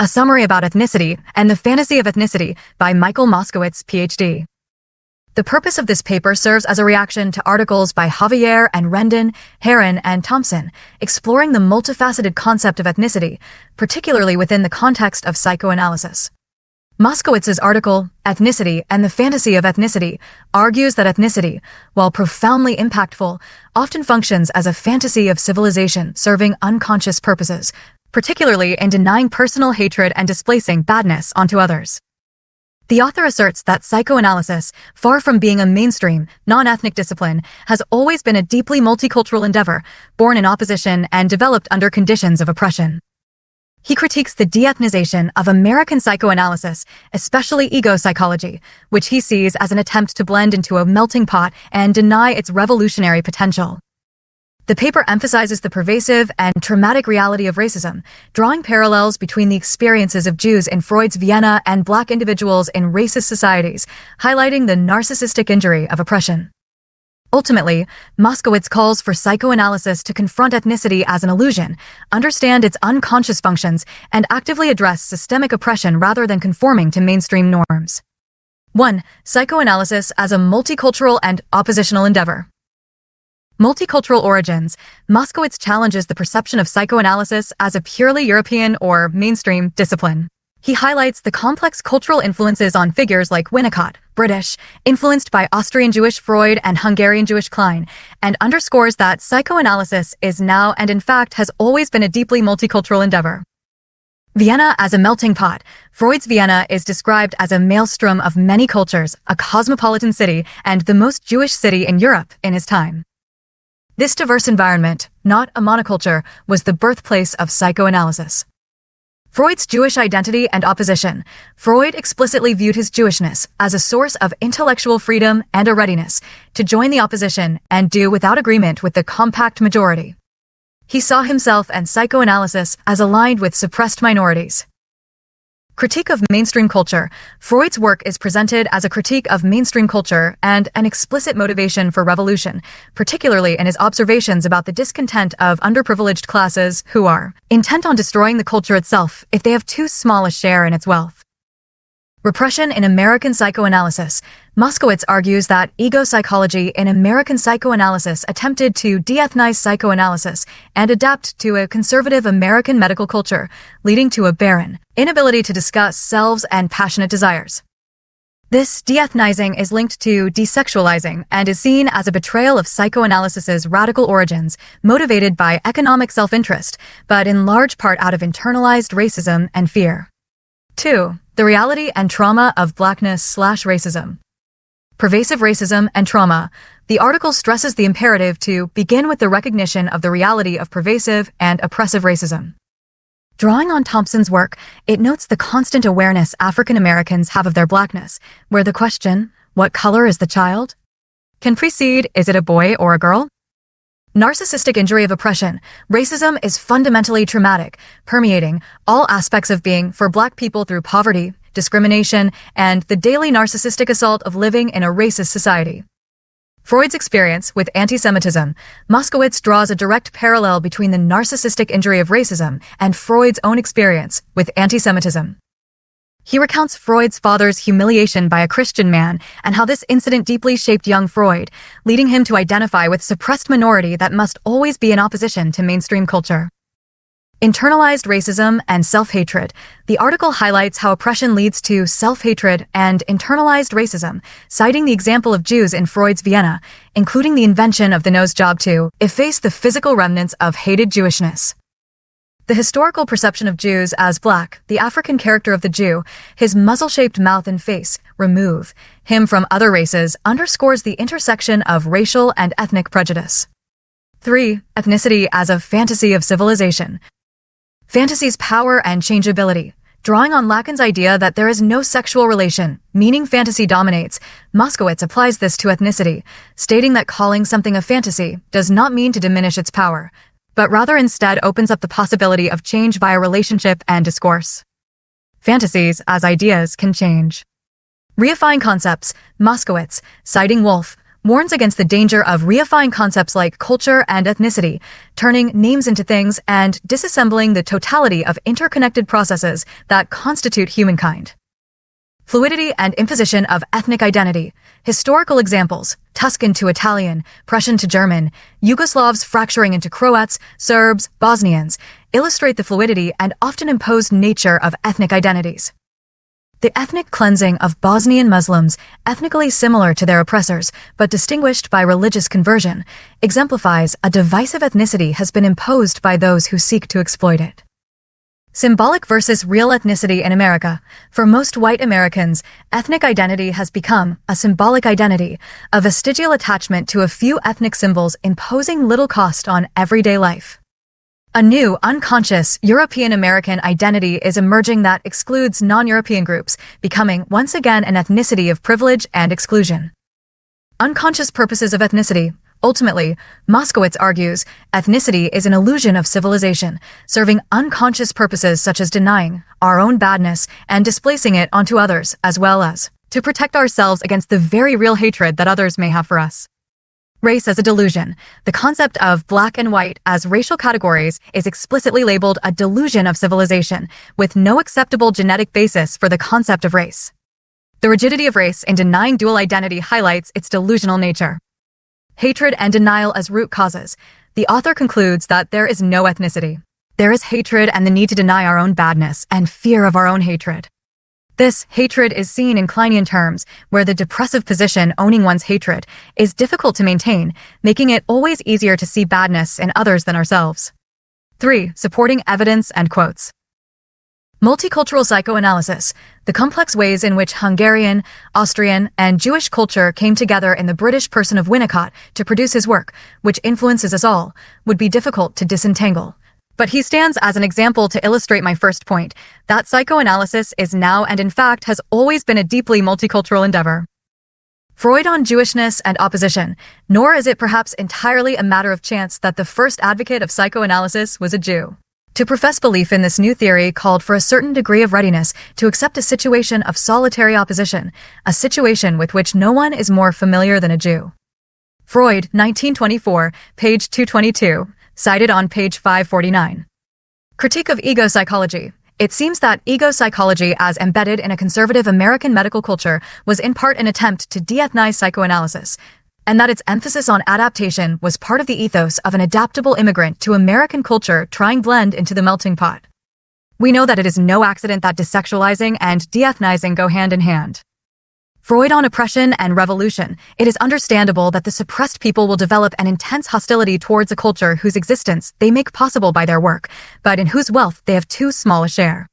A Summary About Ethnicity and the Fantasy of Ethnicity by Michael Moskowitz, PhD. The purpose of this paper serves as a reaction to articles by Javier and Rendon, Herron, and Thompson, exploring the multifaceted concept of ethnicity, particularly within the context of psychoanalysis. Moskowitz's article, Ethnicity and the Fantasy of Ethnicity, argues that ethnicity, while profoundly impactful, often functions as a fantasy of civilization serving unconscious purposes, particularly in denying personal hatred and displacing badness onto others. The author asserts that psychoanalysis, far from being a mainstream, non-ethnic discipline, has always been a deeply multicultural endeavor, born in opposition and developed under conditions of oppression. He critiques the de-ethnization of American psychoanalysis, especially ego psychology, which he sees as an attempt to blend into a melting pot and deny its revolutionary potential. The paper emphasizes the pervasive and traumatic reality of racism, drawing parallels between the experiences of Jews in Freud's Vienna and Black individuals in racist societies, highlighting the narcissistic injury of oppression. Ultimately, Moskowitz calls for psychoanalysis to confront ethnicity as an illusion, understand its unconscious functions, and actively address systemic oppression rather than conforming to mainstream norms. 1. Psychoanalysis as a multicultural and oppositional endeavor. Multicultural origins. Moskowitz challenges the perception of psychoanalysis as a purely European or mainstream discipline. He highlights the complex cultural influences on figures like Winnicott, British, influenced by Austrian Jewish Freud and Hungarian Jewish Klein, and underscores that psychoanalysis is now and in fact has always been a deeply multicultural endeavor. Vienna as a melting pot. Freud's Vienna is described as a maelstrom of many cultures, a cosmopolitan city, and the most Jewish city in Europe in his time. This diverse environment, not a monoculture, was the birthplace of psychoanalysis. Freud's Jewish identity and opposition. Freud explicitly viewed his Jewishness as a source of intellectual freedom and a readiness to join the opposition and do without agreement with the compact majority. He saw himself and psychoanalysis as aligned with suppressed minorities. Critique of mainstream culture. Freud's work is presented as a critique of mainstream culture and an explicit motivation for revolution, particularly in his observations about the discontent of underprivileged classes who are intent on destroying the culture itself if they have too small a share in its wealth. Repression in American psychoanalysis. Moskowitz argues that ego psychology in American psychoanalysis attempted to de-ethnize psychoanalysis and adapt to a conservative American medical culture, leading to a barren inability to discuss selves and passionate desires. This de-ethnizing is linked to desexualizing and is seen as a betrayal of psychoanalysis's radical origins, motivated by economic self-interest, but in large part out of internalized racism and fear. 2. The reality and trauma of blackness/racism. Pervasive racism and trauma. The article stresses the imperative to begin with the recognition of the reality of pervasive and oppressive racism. Drawing on Thompson's work, it notes the constant awareness African Americans have of their blackness, where the question, "What color is the child?" can precede, "Is it a boy or a girl?" Narcissistic injury of oppression. Racism is fundamentally traumatic, permeating all aspects of being for Black people through poverty, discrimination, and the daily narcissistic assault of living in a racist society. Freud's experience with anti-Semitism. Moskowitz draws a direct parallel between the narcissistic injury of racism and Freud's own experience with anti-Semitism. He recounts Freud's father's humiliation by a Christian man and how this incident deeply shaped young Freud, leading him to identify with suppressed minority that must always be in opposition to mainstream culture. Internalized racism and self-hatred. The article highlights how oppression leads to self-hatred and internalized racism, citing the example of Jews in Freud's Vienna, including the invention of the nose job to efface the physical remnants of hated Jewishness. The historical perception of Jews as Black, the African character of the Jew, his muzzle-shaped mouth and face, remove him from other races, underscores the intersection of racial and ethnic prejudice. 3. Ethnicity as a fantasy of civilization. Fantasy's power and changeability. Drawing on Lacan's idea that there is no sexual relation, meaning fantasy dominates, Moskowitz applies this to ethnicity, stating that calling something a fantasy does not mean to diminish its power, but rather instead opens up the possibility of change via relationship and discourse. Fantasies as ideas can change. Reifying concepts. Moskowitz, citing Wolff, warns against the danger of reifying concepts like culture and ethnicity, turning names into things, and disassembling the totality of interconnected processes that constitute humankind. Fluidity and imposition of ethnic identity. Historical examples: Tuscan to Italian, Prussian to German, Yugoslavs fracturing into Croats, Serbs, Bosnians, illustrate the fluidity and often imposed nature of ethnic identities. The ethnic cleansing of Bosnian Muslims, ethnically similar to their oppressors, but distinguished by religious conversion, exemplifies a divisive ethnicity has been imposed by those who seek to exploit it. Symbolic versus real ethnicity in America. For most white Americans, ethnic identity has become a symbolic identity, a vestigial attachment to a few ethnic symbols imposing little cost on everyday life. A new, unconscious European American identity is emerging that excludes non-European groups, becoming once again an ethnicity of privilege and exclusion. Unconscious purposes of ethnicity. Ultimately, Moskowitz argues, ethnicity is an illusion of civilization, serving unconscious purposes such as denying our own badness and displacing it onto others, as well as to protect ourselves against the very real hatred that others may have for us. Race as a delusion. The concept of black and white as racial categories is explicitly labeled a delusion of civilization, with no acceptable genetic basis for the concept of race. The rigidity of race in denying dual identity highlights its delusional nature. Hatred and denial as root causes. The author concludes that there is no ethnicity. There is hatred and the need to deny our own badness and fear of our own hatred. This hatred is seen in Kleinian terms, where the depressive position owning one's hatred is difficult to maintain, making it always easier to see badness in others than ourselves. 3. Supporting evidence and quotes. Multicultural psychoanalysis. The complex ways in which Hungarian, Austrian, and Jewish culture came together in the British person of Winnicott to produce his work, which influences us all, would be difficult to disentangle. But he stands as an example to illustrate my first point, that psychoanalysis is now and in fact has always been a deeply multicultural endeavor. Freud on Jewishness and opposition, nor is it perhaps entirely a matter of chance that the first advocate of psychoanalysis was a Jew. To profess belief in this new theory called for a certain degree of readiness to accept a situation of solitary opposition, a situation with which no one is more familiar than a Jew. Freud, 1924, page 222. Cited on page 549. Critique of ego psychology. It seems that ego psychology, as embedded in a conservative American medical culture, was in part an attempt to de-ethnize psychoanalysis, and that its emphasis on adaptation was part of the ethos of an adaptable immigrant to American culture trying blend into the melting pot. We know that it is no accident that desexualizing and de-ethnizing go hand in hand. Freud on oppression and revolution. It is understandable that the suppressed people will develop an intense hostility towards a culture whose existence they make possible by their work, but in whose wealth they have too small a share.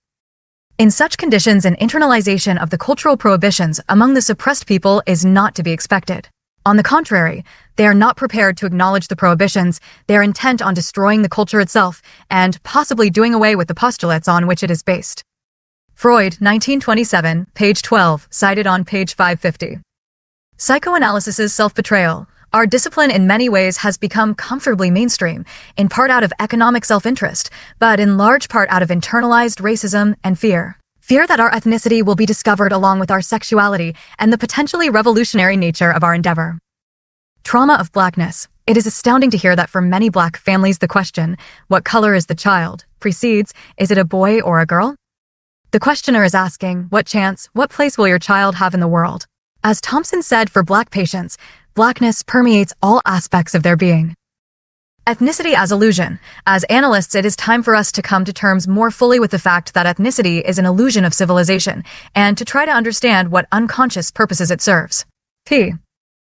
In such conditions, an internalization of the cultural prohibitions among the suppressed people is not to be expected. On the contrary, they are not prepared to acknowledge the prohibitions, they are intent on destroying the culture itself, and possibly doing away with the postulates on which it is based. Freud, 1927, page 12, cited on page 550. Psychoanalysis's self-betrayal. Our discipline in many ways has become comfortably mainstream, in part out of economic self-interest, but in large part out of internalized racism and fear. Fear that our ethnicity will be discovered along with our sexuality and the potentially revolutionary nature of our endeavor. Trauma of blackness. It is astounding to hear that for many black families the question, what color is the child, precedes, is it a boy or a girl? The questioner is asking, what chance, what place will your child have in the world? As Thompson said for black patients, blackness permeates all aspects of their being. Ethnicity as illusion. As analysts, it is time for us to come to terms more fully with the fact that ethnicity is an illusion of civilization, and to try to understand what unconscious purposes it serves. p.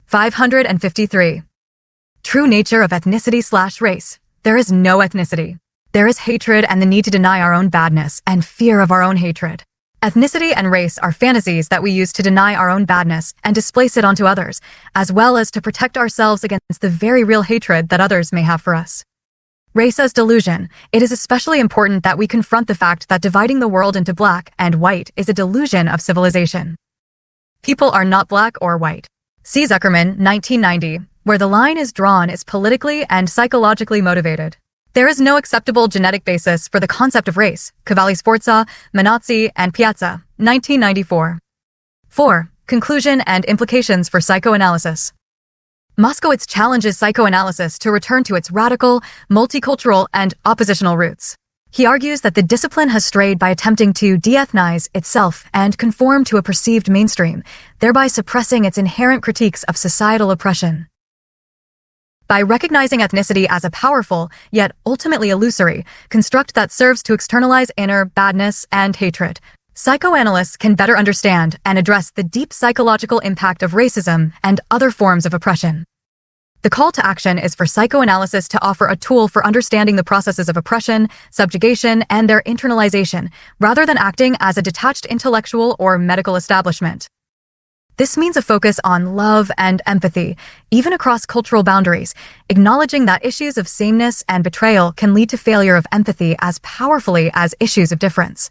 553. True nature of ethnicity/race. There is no ethnicity. There is hatred and the need to deny our own badness and fear of our own hatred. Ethnicity and race are fantasies that we use to deny our own badness and displace it onto others, as well as to protect ourselves against the very real hatred that others may have for us. Race as delusion. It is especially important that we confront the fact that dividing the world into black and white is a delusion of civilization. People are not black or white. C. Zuckerman, 1990. Where the line is drawn is politically and psychologically motivated. There is no acceptable genetic basis for the concept of race. Cavalli Sforza, Manazzi, and Piazza, 1994. 4. Conclusion and implications for psychoanalysis. Moskowitz challenges psychoanalysis to return to its radical, multicultural, and oppositional roots. He argues that the discipline has strayed by attempting to de-ethnize itself and conform to a perceived mainstream, thereby suppressing its inherent critiques of societal oppression. By recognizing ethnicity as a powerful, yet ultimately illusory, construct that serves to externalize inner badness and hatred, psychoanalysts can better understand and address the deep psychological impact of racism and other forms of oppression. The call to action is for psychoanalysis to offer a tool for understanding the processes of oppression, subjugation, and their internalization, rather than acting as a detached intellectual or medical establishment. This means a focus on love and empathy, even across cultural boundaries, acknowledging that issues of sameness and betrayal can lead to failure of empathy as powerfully as issues of difference.